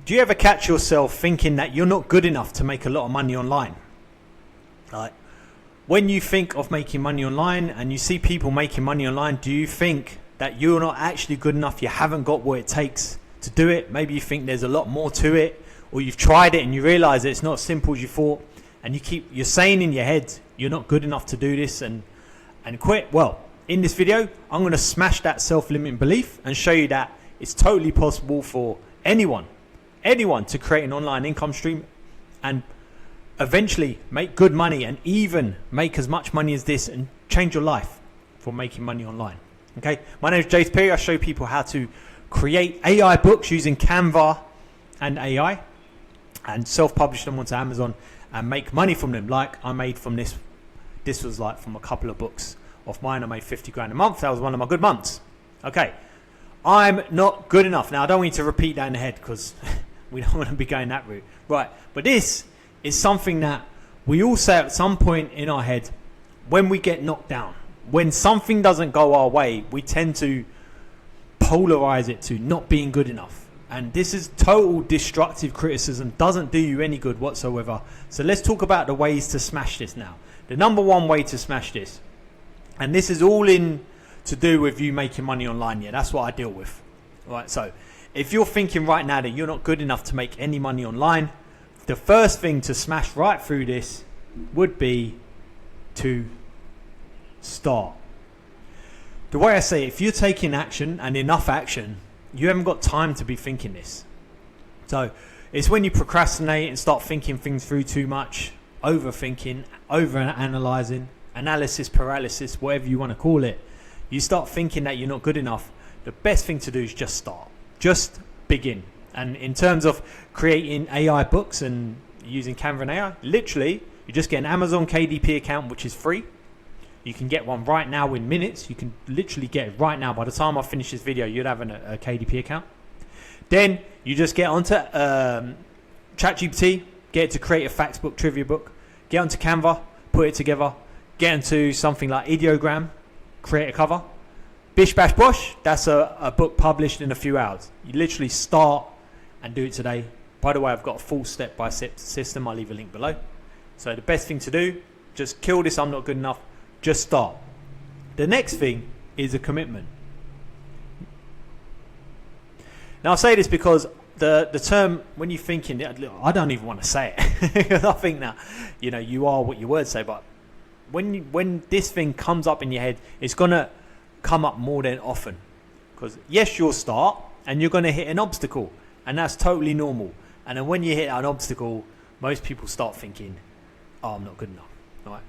do you ever catch yourself thinking that you're not good enough to make a lot of money online? Like, when you think of making money online and you see people making money online, do you think that you're not actually good enough? You haven't got what it takes to do it. Maybe you think there's a lot more to it, or you've tried it and you realize that it's not as simple as you thought, and you're saying in your head you're not good enough to do this and quit. Well, in this video, I'm going to smash that self-limiting belief and show you that it's totally possible for anyone to create an online income stream and eventually make good money, and even make as much money as this and change your life for making money online. Okay, my name is Jace Perry. I show people how to create AI books using Canva and AI and self-publish them onto Amazon and make money from them, like I made from this. This was like from a couple of books of mine. I made 50 grand a month. That was one of my good months. Okay, I'm not good enough. Now, I don't want you to repeat that in the head because we don't want to be going that route. Right, but this is something that we all say at some point in our head when we get knocked down. When something doesn't go our way, we tend to polarize it to not being good enough. And this is total destructive criticism, doesn't do you any good whatsoever. So let's talk about the ways to smash this now. The number one way to smash this, and this is all in to do with you making money online. Yeah, that's what I deal with. Right, so if you're thinking right now that you're not good enough to make any money online, the first thing to smash right through this would be to start. The way I say it, if you're taking action and enough action, you haven't got time to be thinking this. So it's when you procrastinate and start thinking things through too much, overthinking, overanalyzing, analysis paralysis, whatever you want to call it, you start thinking that you're not good enough. The best thing to do is just start. Just begin. And in terms of creating AI books and using Canva and AI, literally, you just get an Amazon KDP account, which is free. You can get one right now in minutes. You can literally get it right now. By the time I finish this video, you'd have a KDP account. Then you just get onto ChatGPT, get it to create a facts book, trivia book, get onto Canva, put it together, get into something like Ideogram, create a cover. Bish bash bosh, that's a book published in a few hours. You literally start and do it today. By the way, I've got a full step-by-step system. I'll leave a link below. So the best thing to do, just kill this I'm not good enough, just start. The next thing is a commitment. Now I say this because the term, when you're thinking, I don't even want to say it because I think that, you know, you are what your words say, but when this thing comes up in your head, it's going to come up more than often, because yes, you'll start and you're going to hit an obstacle, and that's totally normal. And then when you hit an obstacle, most people start thinking, oh, I'm not good enough. Right?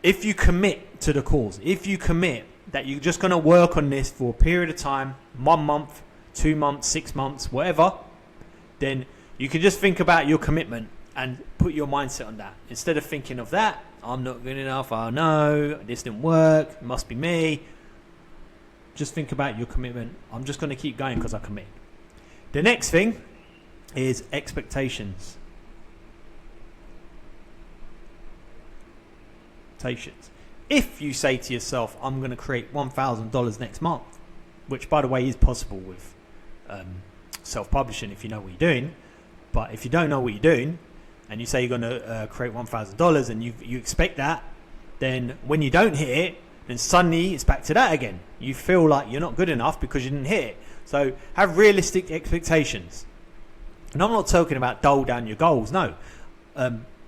If you commit to the cause, if you commit that you're just going to work on this for a period of time, 1 month, 2 months, 6 months, whatever, then you can just think about your commitment and put your mindset on that. Instead of thinking of that, I'm not good enough, oh no, this didn't work, it must be me. Just think about your commitment. I'm just going to keep going because I commit. The next thing is expectations. If you say to yourself, I'm going to create $1,000 next month, which by the way is possible with self-publishing if you know what you're doing, but if you don't know what you're doing and you say you're going to create $1,000 and you expect that, then when you don't hit it, then suddenly it's back to that again. You feel like you're not good enough because you didn't hit it. So have realistic expectations. And I'm not talking about dull down your goals, no.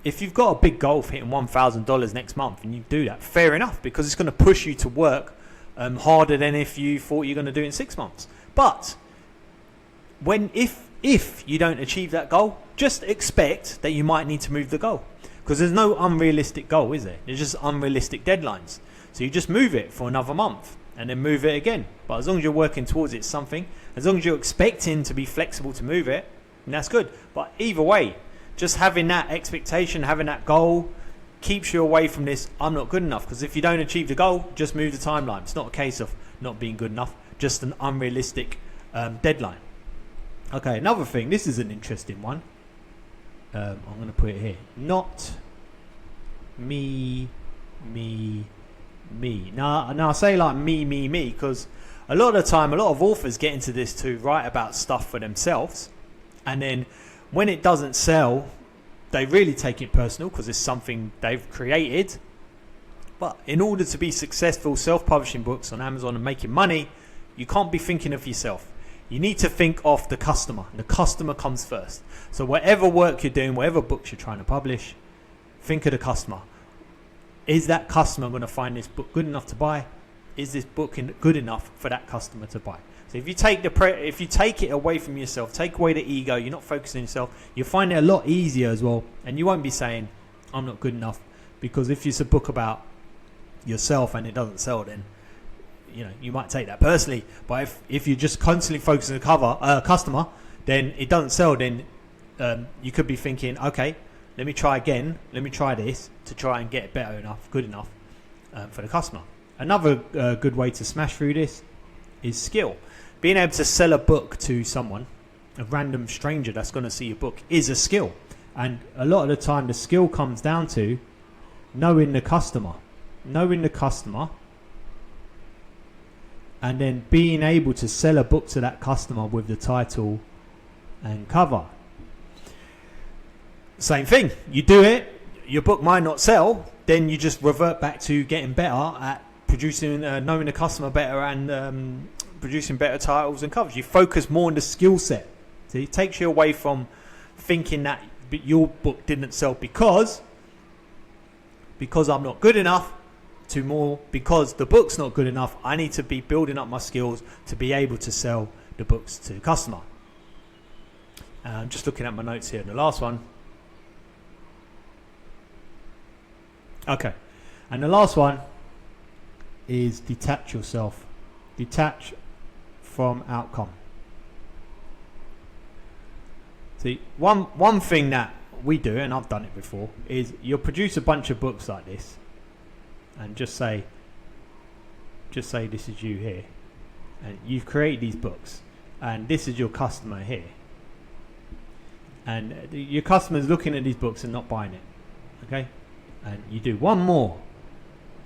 If you've got a big goal for hitting $1,000 next month and you do that, fair enough, because it's going to push you to work harder than if you thought you're going to do it in 6 months. But if you don't achieve that goal, just expect that you might need to move the goal, because there's no unrealistic goal, is there? There's just unrealistic deadlines. So you just move it for another month and then move it again. But as long as you're working towards it, something, as long as you're expecting to be flexible to move it, then that's good. But either way, just having that expectation, having that goal keeps you away from this I'm not good enough, because if you don't achieve the goal, just move the timeline. It's not a case of not being good enough, just an unrealistic deadline. Okay, another thing, this is an interesting one. I'm going to put it here. Not me. Now I say like me because a lot of the time a lot of authors get into this to write about stuff for themselves, And then when it doesn't sell, they really take it personal because it's something they've created. But in order to be successful self-publishing books on Amazon and making money, you can't be thinking of yourself. You need to think of the customer. The customer comes first. So whatever work you're doing, whatever books you're trying to publish, think of the customer. Is that customer going to find this book good enough to buy? Is this book good enough for that customer to buy? So if you take it away from yourself, take away the ego, you're not focusing on yourself, you'll find it a lot easier as well. And you won't be saying, I'm not good enough. Because if it's a book about yourself and it doesn't sell, then you might take that personally. But if you're just constantly focusing on the customer, then it doesn't sell, then you could be thinking, okay, let me try again, let me try this to try and get it better enough, good enough for the customer. Another good way to smash through this is skill. Being able to sell a book to someone, a random stranger that's going to see your book, is a skill. And a lot of the time the skill comes down to knowing the customer, and then being able to sell a book to that customer with the title and cover. Same thing, you do it, your book might not sell, then you just revert back to getting better at producing, knowing the customer better and producing better titles and covers. You focus more on the skill set. So it takes you away from thinking that your book didn't sell because I'm not good enough, to more because the book's not good enough. I need to be building up my skills to be able to sell the books to the customer. I'm just looking at my notes here. The last one. Okay. And the last one is detach yourself. Detach from outcome. See, one thing that we do, and I've done it before, is you'll produce a bunch of books like this and just say this is you here, and you've created these books and this is your customer here, and your customer's looking at these books and not buying it, okay? And you do one more,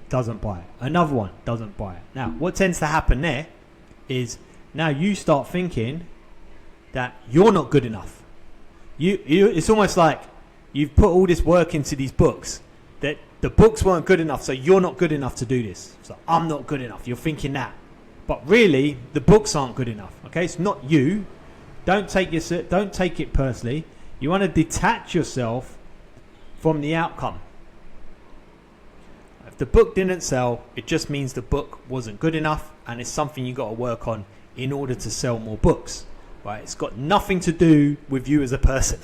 doesn't buy it, another one doesn't buy it. Now what tends to happen there is now you start thinking that you're not good enough. It's almost like you've put all this work into these books, that the books weren't good enough, so you're not good enough to do this. So I'm not good enough. You're thinking that. But really, the books aren't good enough. Okay, it's not you. Don't take it personally. You want to detach yourself from the outcome. If the book didn't sell, it just means the book wasn't good enough, and it's something you got to work on in order to sell more books. Right? It's got nothing to do with you as a person.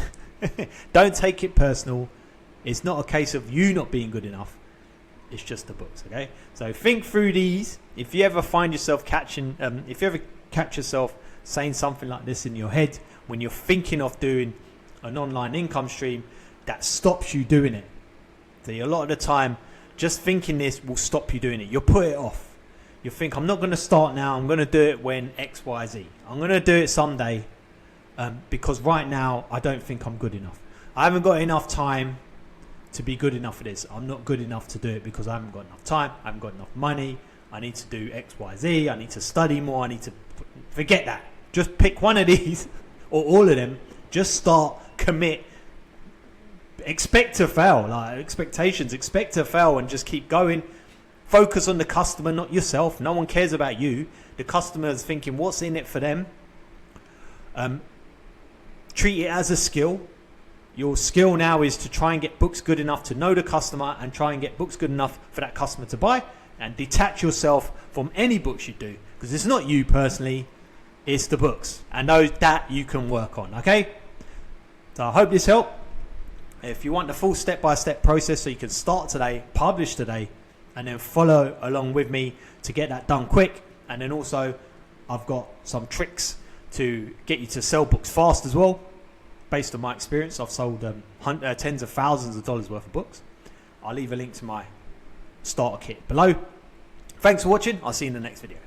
Don't take it personal. It's not a case of you not being good enough. It's just the books, okay? So think through these. If you ever find yourself catch yourself saying something like this in your head when you're thinking of doing an online income stream, that stops you doing it. See, a lot of the time, just thinking this will stop you doing it. You'll put it off. You think, I'm not going to start now. I'm going to do it when X, Y, Z. I'm going to do it someday because right now I don't think I'm good enough. I haven't got enough time to be good enough for this. I'm not good enough to do it because I haven't got enough time. I haven't got enough money. I need to do X, Y, Z. I need to study more. I need to forget that. Just pick one of these or all of them. Just start, commit. Expect to fail, like expectations. Expect to fail and just keep going. Focus on the customer, not yourself. No one cares about you. The customer is thinking, what's in it for them? Treat it as a skill. Your skill now is to try and get books good enough to know the customer and try and get books good enough for that customer to buy, and detach yourself from any books you do, because it's not you personally, it's the books, and those that you can work on. Okay, so I hope this helped. If you want the full step-by-step process so you can start today, publish today, and then follow along with me to get that done quick, and then also I've got some tricks to get you to sell books fast as well. Based on my experience, I've sold tens of thousands of dollars worth of books. I'll leave a link to my starter kit below. Thanks for watching. I'll see you in the next video.